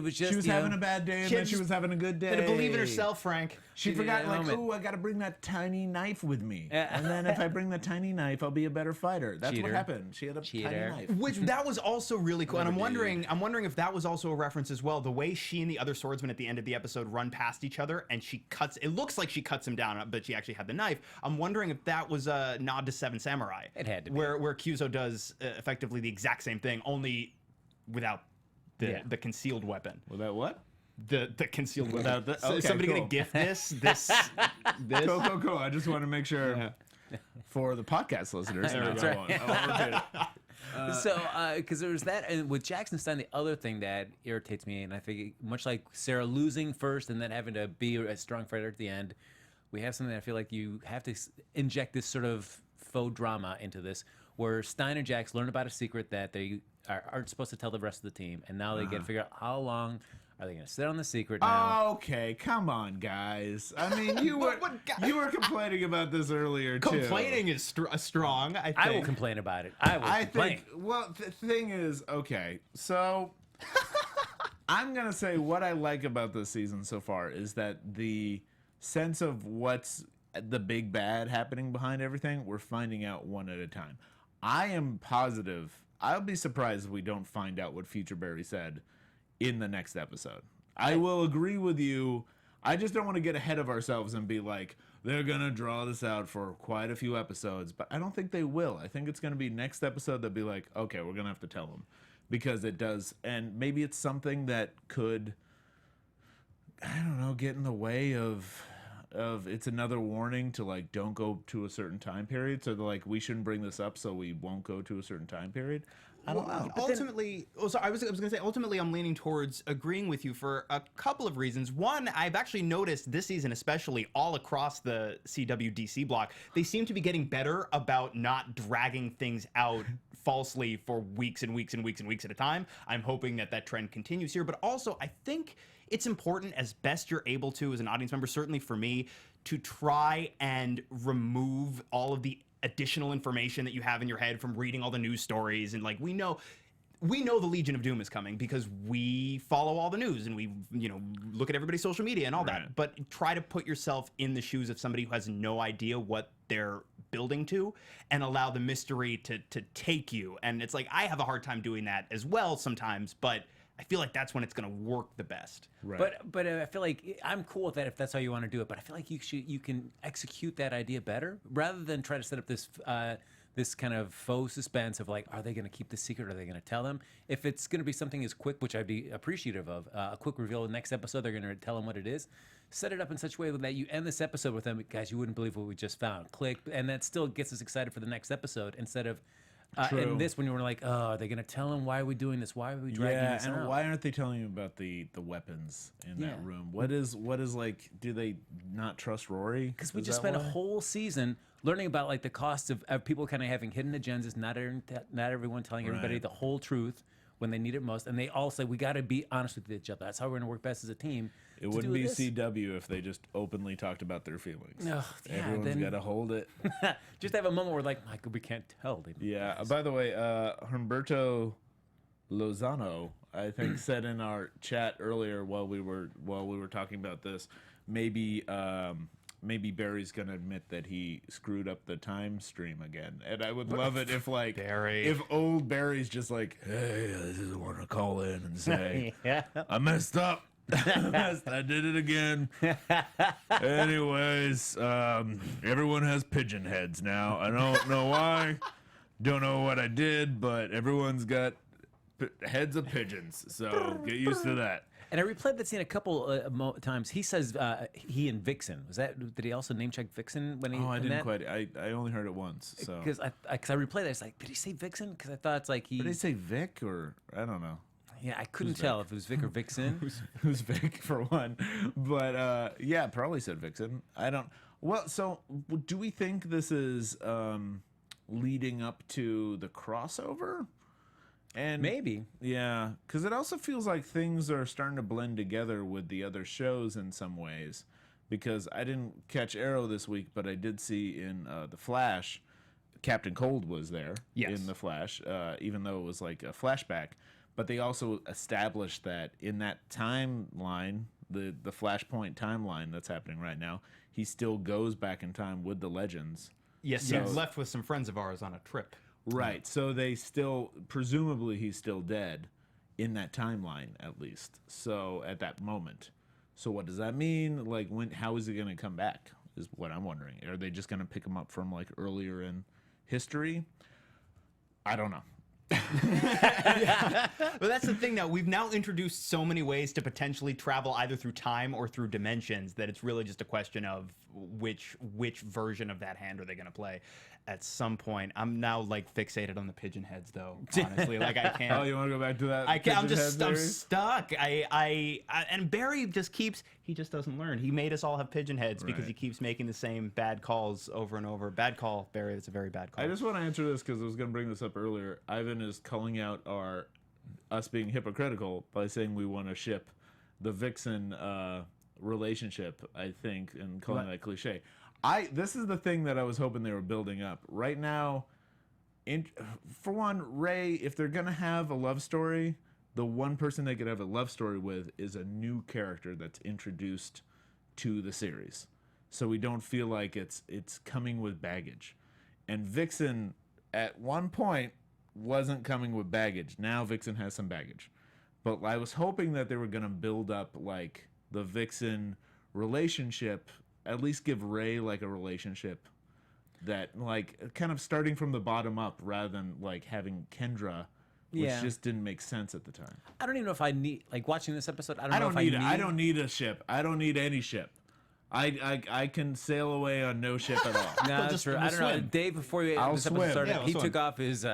was just She was you know, having a bad day, and then she was having a good day. Gotta believe in herself, Frank. She needed forgot, that like, moment. oh, I gotta bring that tiny knife with me. And then if I bring the tiny knife, I'll be a better fighter. That's Cheater. what happened. She had a tiny knife. Which that was also really cool, and I'm wondering if that was also a reference as well. The way she and the other swordsman at the end of the episode run past each other, and she cuts. It looks like she cuts him down, but she actually had the knife. I'm wondering if that was a nod to Seven Samurai. It had to be. Where Kyuzo does effectively the exact same thing, only without the concealed weapon. Without what? The concealed weapon. Without the- So is okay, somebody cool. gonna gift this? Cool. I just want to make sure for the podcast listeners. That's Go right. on. I'll repeat it. So, because there was that, and with Jackson Stein, the other thing that irritates me, and I think much like Sarah losing first and then having to be a strong fighter at the end, we have something that I feel like you have to inject this sort of faux drama into this, where Stein and Jax learn about a secret that they aren't supposed to tell the rest of the team, and now they get to figure out how long are they going to sit on the secret now. Okay, come on, guys. I mean, you were complaining about this earlier too. Complaining is strong. I think. I will complain about it. I will complain. Well, the thing is, okay, so I'm gonna say what I like about this season so far is that the sense of what's the big bad happening behind everything, we're finding out one at a time. I am positive. I'll be surprised if we don't find out what Future Barry said in the next episode. I will agree with you. I just don't want to get ahead of ourselves and be like, they're going to draw this out for quite a few episodes, but I don't think they will. I think it's going to be next episode they'll be like, okay, we're going to have to tell them, because it does. And maybe it's something that could, I don't know, get in the way of it's another warning to like, don't go to a certain time period. So they're like, we shouldn't bring this up so we won't go to a certain time period. I don't know. Ultimately, I was going to say, ultimately, I'm leaning towards agreeing with you for a couple of reasons. One, I've actually noticed this season, especially all across the CW DC block, they seem to be getting better about not dragging things out falsely for weeks and weeks and weeks and weeks at a time. I'm hoping that trend continues here. But also, I think it's important, as best you're able to as an audience member, certainly for me, to try and remove all of the additional information that you have in your head from reading all the news stories. And like, we know the Legion of Doom is coming because we follow all the news and we, look at everybody's social media and all that. But try to put yourself in the shoes of somebody who has no idea what they're building to, and allow the mystery to take you. And it's like, I have a hard time doing that as well sometimes, but I feel like that's when it's going to work the best. Right. But I feel like I'm cool with that if that's how you want to do it. But I feel like you can execute that idea better rather than try to set up this kind of faux suspense of like, are they going to keep the secret? Or are they going to tell them? If it's going to be something as quick, which I'd be appreciative of, a quick reveal the next episode, they're going to tell them what it is. Set it up in such a way that you end this episode with them, guys, you wouldn't believe what we just found. Click, and that still gets us excited for the next episode instead of And this, when you were like, oh, are they going to tell him why are we doing this? Why are we dragging this and out? why aren't they telling you about the weapons in that room? What is like? Do they not trust Rory? Because we just spent a whole season learning about like the cost of people kind of having hidden agendas, not everyone telling everybody the whole truth when they need it most, and they all say we got to be honest with each other. That's how we're going to work best as a team. It wouldn't be CW if they just openly talked about their feelings. No, Everyone's got to hold it. Just have a moment where like, Michael, we can't tell. Yeah. By the way, Humberto Lozano, I think, said in our chat earlier while we were talking about this, maybe Barry's gonna admit that he screwed up the time stream again, and I would love it if like if old Barry's just like, hey, I just want to call in and say I messed up. I did it again. Anyways, everyone has pigeon heads now. I don't know why. Don't know what I did, but everyone's got heads of pigeons. So get used to that. And I replayed that scene a couple times. He says he and Vixen. Did he also name check Vixen when he? Oh, I didn't quite. I only heard it once. So because I replayed that, it's like, did he say Vixen? Because I thought it's like he. Did he say Vic or I don't know. Yeah, I couldn't tell if it was Vic or Vixen. Who's Vic for one? But yeah, probably said Vixen. I don't. Well, so do we think this is leading up to the crossover? And maybe, yeah, because it also feels like things are starting to blend together with the other shows in some ways. Because I didn't catch Arrow this week, but I did see in the Flash, Captain Cold was there in the Flash, even though it was like a flashback. But they also established that in that timeline, the Flashpoint timeline that's happening right now, he still goes back in time with the Legends. Yes, he left with some friends of ours on a trip. Right, so they still, presumably he's still dead in that timeline at least, so at that moment. So what does that mean? Like, how is he going to come back is what I'm wondering. Are they just going to pick him up from like earlier in history? I don't know. But that's the thing now. We've now introduced so many ways to potentially travel either through time or through dimensions that it's really just a question of which version of that hand are they going to play at some point. I'm now like fixated on the pigeon heads though, honestly. Like I can't. Oh, you want to go back to that? I'm stuck. And Barry just doesn't learn. He made us all have pigeon heads because he keeps making the same bad calls over and over. Bad call, Barry. It's a very bad call. I just want to answer this because I was going to bring this up earlier. Ivan is calling out us being hypocritical by saying we want to ship the Vixen relationship, I think, and calling that cliche. This is the thing that I was hoping they were building up. Right now, for one, Ray, if they're going to have a love story, the one person they could have a love story with is a new character that's introduced to the series. So we don't feel like it's coming with baggage. And Vixen, at one point, wasn't coming with baggage. Now Vixen has some baggage. But I was hoping that they were going to build up like the Vixen relationship, at least give Ray like a relationship that like kind of starting from the bottom up rather than like having Kendra, which just didn't make sense at the time. I don't even know if I need, like, watching this episode, I don't need a ship. I don't need any ship. I can sail away on no ship at all. No, that's true. I don't know. Dave, before this episode started, he took off his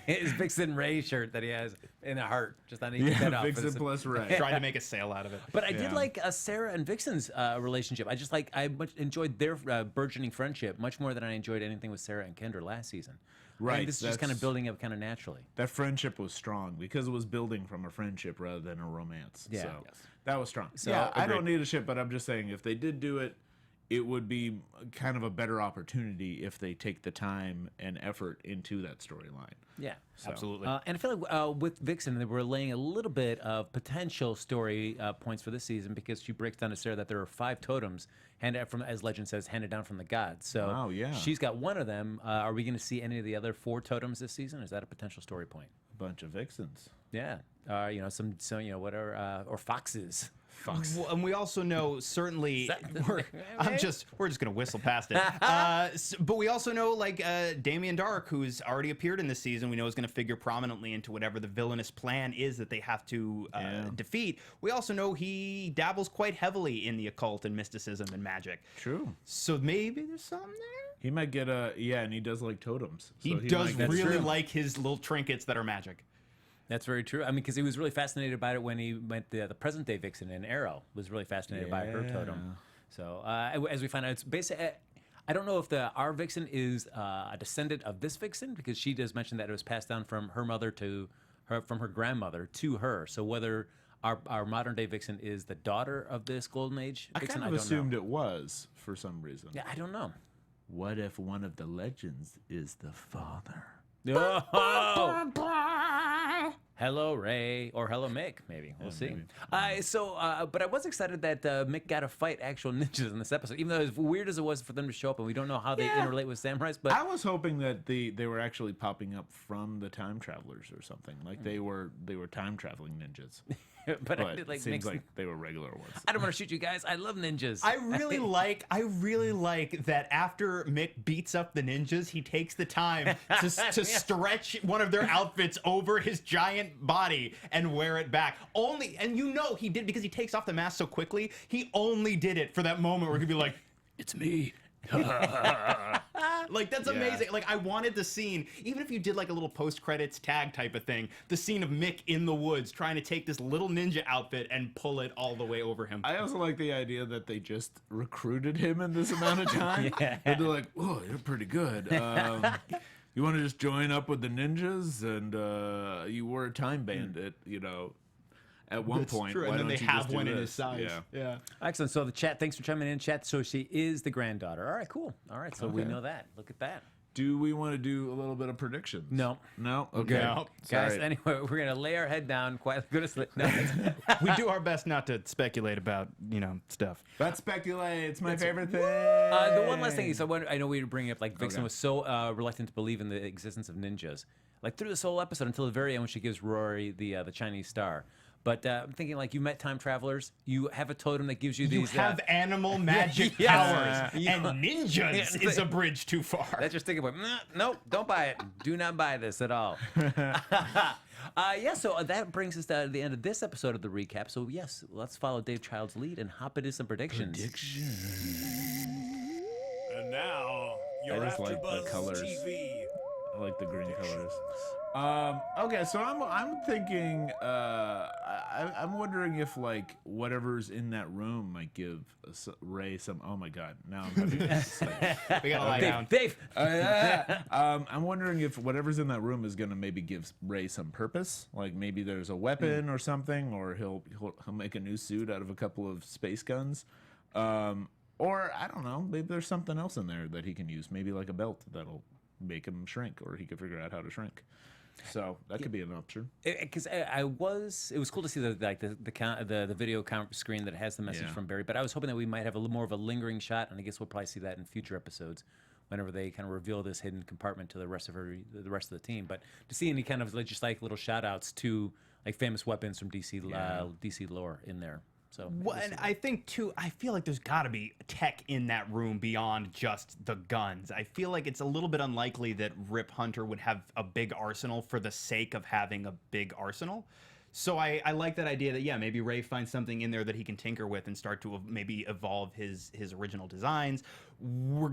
Vixen Ray shirt that he has in a heart. Just I need to get that off. Vixen plus Ray. Tried to make a sale out of it. But I did like Sarah and Vixen's relationship. I enjoyed their burgeoning friendship much more than I enjoyed anything with Sarah and Kendra last season. Right. And this is just kind of building up kind of naturally. That friendship was strong because it was building from a friendship rather than a romance. Yeah. So that was strong. So yeah, I don't need a ship, but I'm just saying if they did do it, it would be kind of a better opportunity if they take the time and effort into that storyline. Yeah, so. Absolutely. And I feel like with Vixen, they were laying a little bit of potential story points for this season because she breaks down to Sarah that there are 5 totems handed out from, as legend says, handed down from the gods. So she's got one of them. Are we going to see any of the other 4 totems this season? Is that a potential story point? A bunch of Vixens. Yeah. Some what are or foxes. Fucks. Well, and we also know certainly we're just gonna whistle past it. But we also know like Damien Dark, who's already appeared in this season, we know is gonna figure prominently into whatever the villainous plan is that they have to defeat. We also know he dabbles quite heavily in the occult and mysticism and magic. True. So maybe there's something there. He might get and he does like totems. So He does might get- really like his little trinkets that are magic. That's very true. I mean, because he was really fascinated by it when he went the present day Vixen in Arrow. Was really fascinated by her totem. So as we find out, it's basically. I don't know if our Vixen is a descendant of this Vixen, because she does mention that it was passed down from her mother to her, from her grandmother to her. So whether our modern day Vixen is the daughter of this Golden Age Vixen, I kind of assumed it was for some reason. Yeah, I don't know. What if one of the legends is the father? Oh! Hello, Ray, or hello, Mick. Maybe we'll see. maybe. But I was excited that Mick got to fight actual ninjas in this episode, even though as weird as it was for them to show up, and we don't know how they interrelate with samurais. But I was hoping that they were actually popping up from the time travelers or something, like they were time traveling ninjas. but I But did it like seems Mick's. like they were regular ones. I don't want to shoot you guys. I love ninjas. I really like that after Mick beats up the ninjas, he takes the time to stretch one of their outfits over his giant body and wear it back. And he did, because he takes off the mask so quickly. He only did it for that moment where he'd be like, "It's me." Like, that's amazing. Like, I wanted the scene, even if you did like a little post-credits tag type of thing, the scene of Mick in the woods trying to take this little ninja outfit and pull it all the way over him. I also like the idea that they just recruited him in this amount of time. And they're like, "Oh, you're pretty good. You want to just join up with the ninjas?" And you were a time bandit, at one point. True. Why And then don't they you just have do one in this? his size. Yeah. Excellent. So the chat, thanks for chiming in, chat. So she is the granddaughter. All right, cool. All right, so we know that. Look at that. Do we want to do a little bit of predictions? No. No? Okay. No. Guys, Sorry. anyway, we're going to lay our head down, quietly go to sleep. No, We do our best not to speculate about, stuff. But speculate. It's my favorite thing. the one last thing is, I know we were bringing up, like, Vixen was so reluctant to believe in the existence of ninjas. Like, through this whole episode until the very end when she gives Rory the Chinese star. But I'm thinking, like, you met time travelers. You have a totem that gives you You these... have animal magic Yes. powers, and ninjas is a bridge too far. That's just thinking about, nope, don't buy it. Do not buy this at all. So that brings us to the end of this episode of the recap. So, yes, let's follow Dave Child's lead and hop into some predictions. And now, your I just like the AfterBuzz colors. TV. I like the green colors. Okay, so I'm thinking. I'm wondering if like whatever's in that room might give Ray some. Oh my God! Now I'm having We gotta lie down. Dave! I'm wondering if whatever's in that room is gonna maybe give Ray some purpose. Like maybe there's a weapon or something, or he'll make a new suit out of a couple of space guns. Or I don't know. Maybe there's something else in there that he can use. Maybe like a belt that'll make him shrink, or he could figure out how to shrink. So that could be an option. Because it was cool to see the video screen that has the message from Barry. But I was hoping that we might have a little more of a lingering shot, and I guess we'll probably see that in future episodes, whenever they kind of reveal this hidden compartment to the rest of the team. But to see any kind of just like little shout outs to like famous weapons from DC lore in there. So Well, and I think too, I feel like there's got to be tech in that room beyond just the guns. I feel like it's a little bit unlikely that Rip Hunter would have a big arsenal for the sake of having a big arsenal. So I like that idea that, maybe Ray finds something in there that he can tinker with and start to maybe evolve his original designs. We're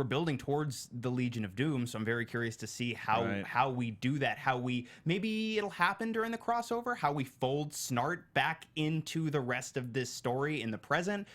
building towards the Legion of Doom, so I'm very curious to see how we do that, maybe it'll happen during the crossover, how we fold Snart back into the rest of this story in the present.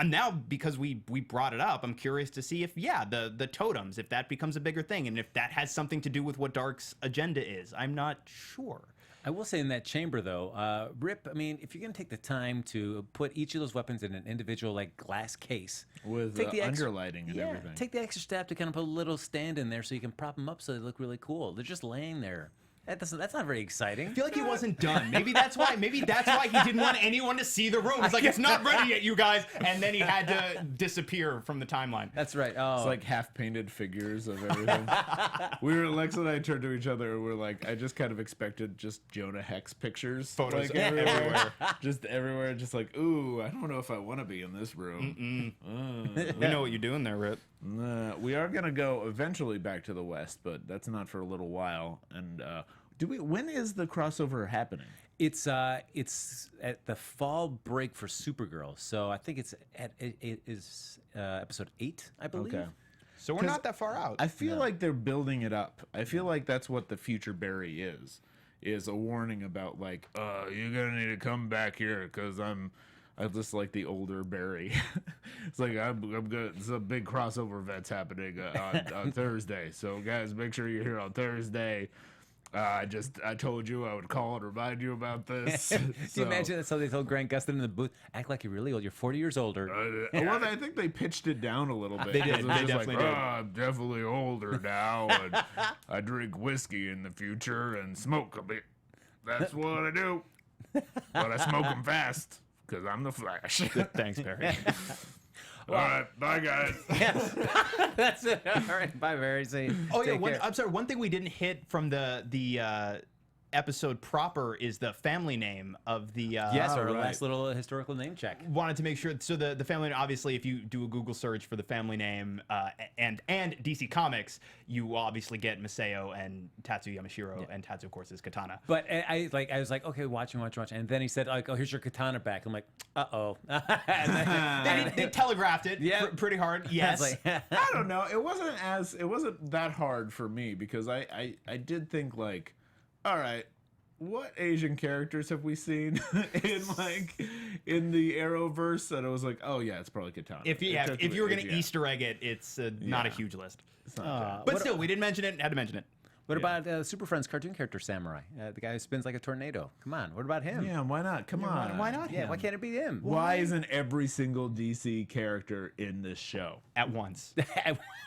Now, because we brought it up, I'm curious to see if, the totems, if that becomes a bigger thing, and if that has something to do with what Dark's agenda is. I'm not sure. I will say in that chamber, though, Rip, I mean, if you're going to take the time to put each of those weapons in an individual, like, glass case. With take the underlighting and everything. Take the extra step to kind of put a little stand in there so you can prop them up so they look really cool. They're just laying there. That's not very exciting. I feel like he wasn't done. Maybe that's why. Maybe that's why he didn't want anyone to see the room. He's like, it's not ready yet, you guys. And then he had to disappear from the timeline. That's right. Oh, It's like half-painted figures of everything. Lex and I turned to each other and we're like, I just kind of expected just Jonah Hex pictures. Photos like, everywhere. Just everywhere. Just like, ooh, I don't know if I want to be in this room. We know what you're doing there, Rip. We are going to go eventually back to the West, but that's not for a little while. And when is the crossover happening? It's at the fall break for Supergirl, so I think it is episode 8, I believe. Okay. So we're not that far out. I feel like they're building it up. I feel like that's what the future Barry is a warning about like, you're gonna need to come back here because I just like the older Barry. It's like I'm good. Some big crossover events happening on Thursday. So guys, make sure you're here on Thursday. I told you I would call and remind you about this. Can you imagine that? So they told Grant Gustin in the booth, act like you're really old. You're 40 years older. Well, I think they pitched it down a little bit. They did. It was They just definitely like, did. I'm definitely older now, and I drink whiskey in the future and smoke a bit. That's what I do. But I smoke them fast because I'm the Flash. Thanks, Barry. All right, bye guys. Yes. That's it. All right, bye, Barry. See, I'm sorry. One thing we didn't hit from the episode proper is the family name of the. Yes, our last little historical name check. Wanted to make sure. So the family name, obviously, if you do a Google search for the family name and DC Comics, you obviously get Maseo and Tatsu Yamashiro, and Tatsu, of course, is Katana. But I was like, okay, watching, and then he said, like, oh, here's your katana back. I'm like, uh-oh. They telegraphed it pretty hard. Yes. Like, I don't know. It wasn't that hard for me because I did think like, all right, what Asian characters have we seen in the Arrowverse? And I was like, oh yeah, it's probably Katana. If you were gonna Easter egg it, it's not a huge list. It's not But still, we didn't mention it. Had to mention it. What about Super Friends cartoon character Samurai? The guy who spins like a tornado. Come on, what about him? Yeah, why not? Come on. Why not? Yeah, him? why can't it be him? Why isn't every single DC character in this show? At once.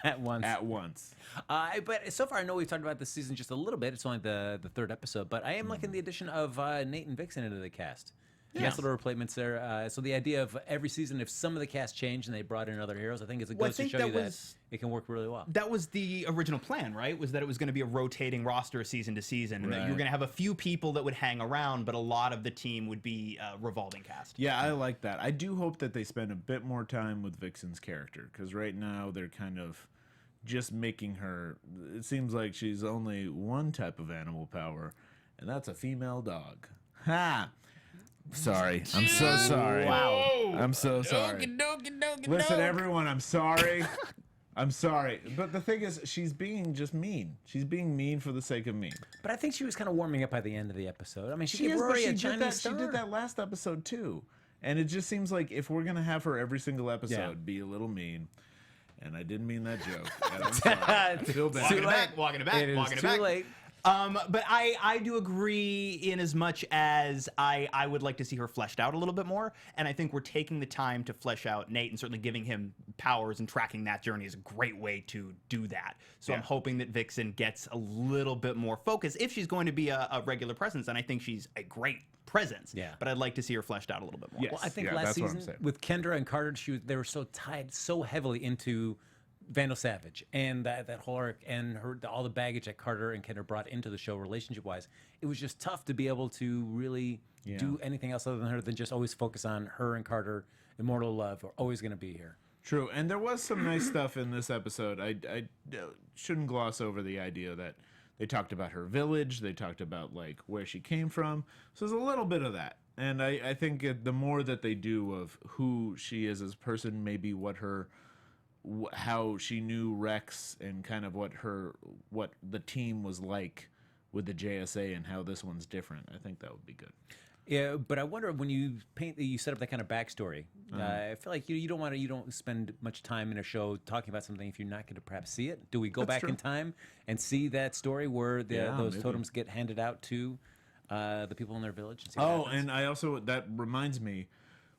At once. At once. But so far, I know we've talked about this season just a little bit. It's only the third episode, but I am liking the addition of Nate and Vixen into the cast. Nice little replacements there. So the idea of every season, if some of the cast change and they brought in other heroes, I think it's a goes to show you that it can work really well. That was the original plan, right? Was that it was going to be a rotating roster season to season, and that you were going to have a few people that would hang around, but a lot of the team would be revolving cast. Yeah, I like that. I do hope that they spend a bit more time with Vixen's character, because right now they're kind of just making her. It seems like she's only one type of animal power, and that's a female dog. Ha! Sorry. I'm so sorry. Wow. I'm so sorry. Listen, everyone, I'm sorry. I'm sorry. But the thing is, she's being just mean. She's being mean for the sake of mean. But I think she was kind of warming up by the end of the episode. I mean, she She gave is, but Rory she a did Chinese that. star. She did that last episode too, and it just seems like if we're gonna have her every single episode be a little mean, and I didn't mean that joke. And I'm sorry. I feel bad. Walking it back. It is too late. But I do agree in as much as I would like to see her fleshed out a little bit more, and I think we're taking the time to flesh out Nate, and certainly giving him powers and tracking that journey is a great way to do that. So I'm hoping that Vixen gets a little bit more focus if she's going to be a regular presence, and I think she's a great presence. Yeah. But I'd like to see her fleshed out a little bit more. Yes. Well, I think Yeah, last that's what I'm season saying. with Kendra and Carter, they were so tied so heavily into Vandal Savage and that whole arc and all the baggage that Carter and Kendra brought into the show relationship-wise. It was just tough to be able to really do anything else other than her than just always focus on her and Carter. Immortal love are always going to be here. True, and there was some nice stuff in this episode. I shouldn't gloss over the idea that they talked about her village, they talked about like where she came from. So there's a little bit of that, and I think the more that they do of who she is as a person, maybe how she knew Rex and kind of what the team was like with the JSA and how this one's different. I think that would be good. Yeah, but I wonder when you set up that kind of backstory. I feel like you don't spend much time in a show talking about something if you're not going to perhaps see it. Do we go back in time and see that story where those maybe. totems get handed out to the people in their village? And see what happens? And I also that reminds me,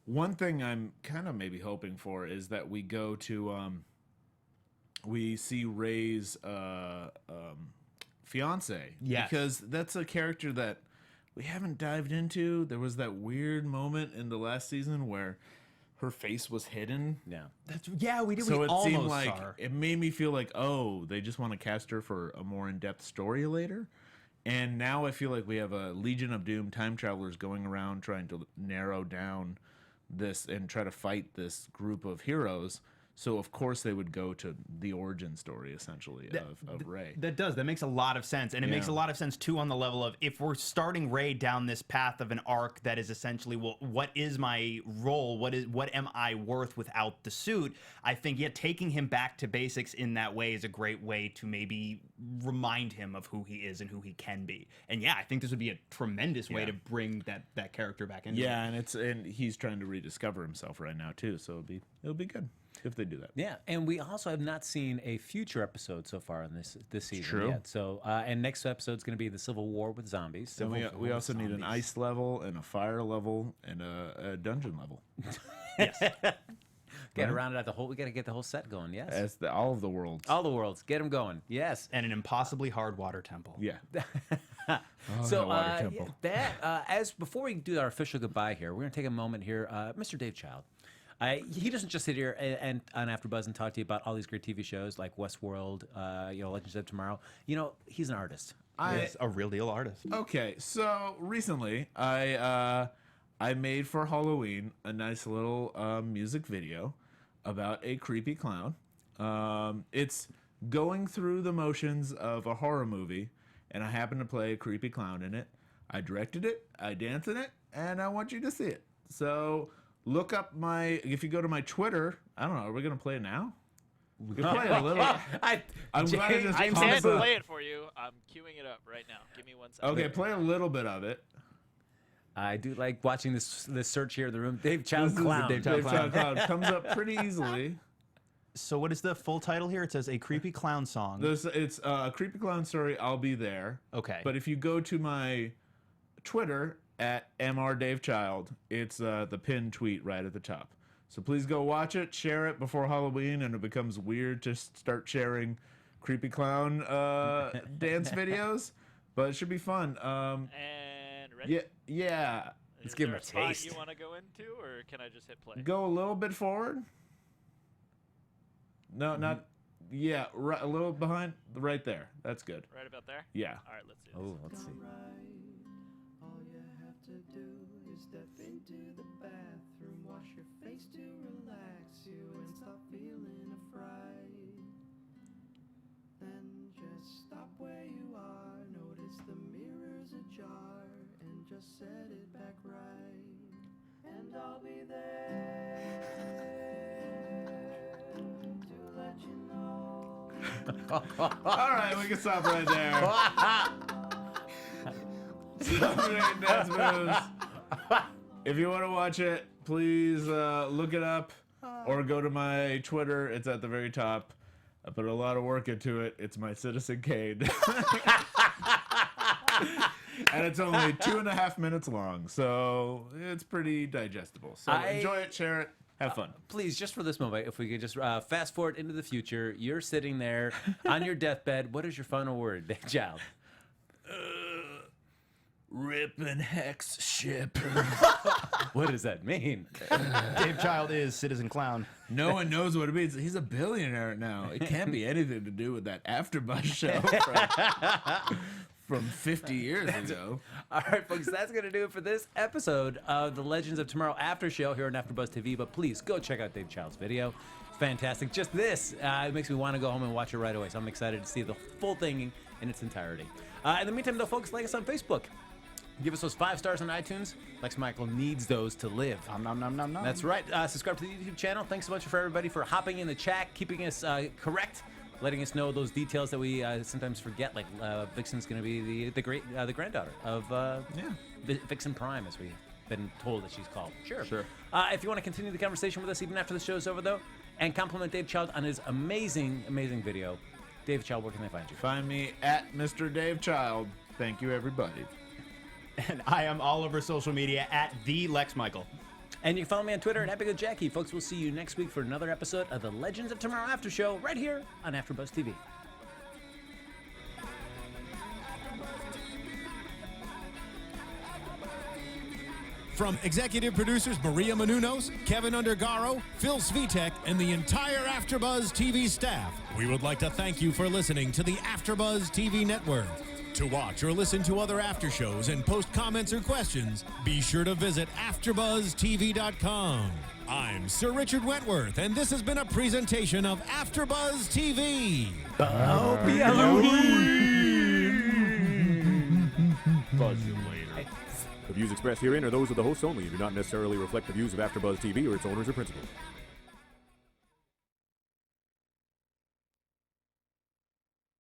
one thing I'm kind of maybe hoping for is that we go to we see Ray's fiance. Yes. Because that's a character that we haven't dived into. There was that weird moment in the last season where her face was hidden. Yeah. We did. So we it almost seemed like saw her. it made me feel like, oh, they just want to cast her for a more in-depth story later. And now I feel like we have a Legion of Doom time travelers going around trying to narrow down this and try to fight this group of heroes. So of course they would go to the origin story essentially of Rey. That makes a lot of sense, and it makes a lot of sense too on the level of if we're starting Rey down this path of an arc that is essentially, well, what is my role? What am I worth without the suit? I think taking him back to basics in that way is a great way to maybe remind him of who he is and who he can be. And I think this would be a tremendous way to bring that character back into it. and he's trying to rediscover himself right now too. So it'll be good if they do that. Yeah, and we also have not seen a future episode so far in this season true. yet. So, and next episode's going to be the Civil War with zombies. So we also need an ice level and a fire level and a dungeon level. Yes. Get around it at the whole. We got to get the whole set going. Yes, As all of the worlds. all the worlds. Get them going. Yes. And an impossibly hard water temple. Yeah. So that water temple. as before we do our official goodbye here, we're going to take a moment here. Mr. Dave Child. He doesn't just sit here and on AfterBuzz and talk to you about all these great TV shows like Westworld, Legends of Tomorrow. He's an artist. He's a real deal artist. Okay, so recently I made for Halloween a nice little music video about a creepy clown. It's going through the motions of a horror movie, and I happen to play a creepy clown in it. I directed it, I dance in it, and I want you to see it. So look up if you go to my Twitter, I don't know, are we going to play it now? We can play it a little. I'm glad it just I pops can't up. play it for you. I'm queuing it up right now. Give me 1 second. Okay, play a little bit of it. I do like watching this search here in the room. Dave Child This is Clown. Dave Child Clown. Comes up pretty easily. So what is the full title here? It says A Creepy Clown Song. It's a creepy clown story. I'll be there. Okay. But if you go to my Twitter at mrdavchild, it's the pinned tweet right at the top. So please go watch it, share it before Halloween, and it becomes weird to start sharing creepy clown dance videos. But it should be fun. And ready? Yeah. Let's give him a spot taste. you want to go into, or can I just hit play? Go a little bit forward. No, not. Yeah, right, a little behind. Right there. That's good. Right about there? Yeah. All right, let's do this. Oh, let's see. All you have to do is step into the bathroom, wash your face to relax you and stop feeling afraid. Then just stop where you are, notice the mirror's ajar, and just set it back right. And I'll be there to let you know. All right, we can stop right there. Some dance moves. If you want to watch it, please look it up or go to my Twitter. It's at the very top. I put a lot of work into it. It's my Citizen Kane. And it's only 2.5 minutes long, so it's pretty digestible. So enjoy it, share it, have fun. Please, just for this moment, if we could just fast forward into the future, you're sitting there on your deathbed. What is your final word, Dave Child? Rip and hex ship. What does that mean? Dave Child is Citizen Clown. No one knows what it means. He's a billionaire now. It can't be anything to do with that AfterBuzz show from 50 years ago. All right, folks, that's going to do it for this episode of the Legends of Tomorrow After Show here on AfterBuzz TV. But please go check out Dave Child's video. It's fantastic. Just this, it makes me want to go home and watch it right away. So I'm excited to see the full thing in its entirety. In the meantime, though, folks, like us on Facebook. Give us those 5 stars on iTunes. Lex Michael needs those to live. Nom, nom, nom, nom. That's right. Subscribe to the YouTube channel. Thanks so much for everybody for hopping in the chat, keeping us correct, letting us know those details that we sometimes forget. Like Vixen's going to be the granddaughter of Vixen Prime, as we've been told that she's called. Sure. If you want to continue the conversation with us even after the show's over, though, and compliment Dave Child on his amazing, amazing video, Dave Child, where can they find you? Find me at Mr. Dave Child. Thank you, everybody. And I am all over social media at the Lex Michael. And you can follow me on Twitter at EpicGoodJackie. Folks, we'll see you next week for another episode of the Legends of Tomorrow After Show right here on AfterBuzz TV. From executive producers Maria Menounos, Kevin Undergaro, Phil Svitek, and the entire AfterBuzz TV staff, we would like to thank you for listening to the AfterBuzz TV network. To watch or listen to other after shows and post comments or questions, be sure to visit AfterBuzzTV.com. I'm Sir Richard Wentworth, and this has been a presentation of AfterBuzz TV. Buzz you later. The views expressed herein are those of the hosts only and do not necessarily reflect the views of AfterBuzz TV or its owners or principals.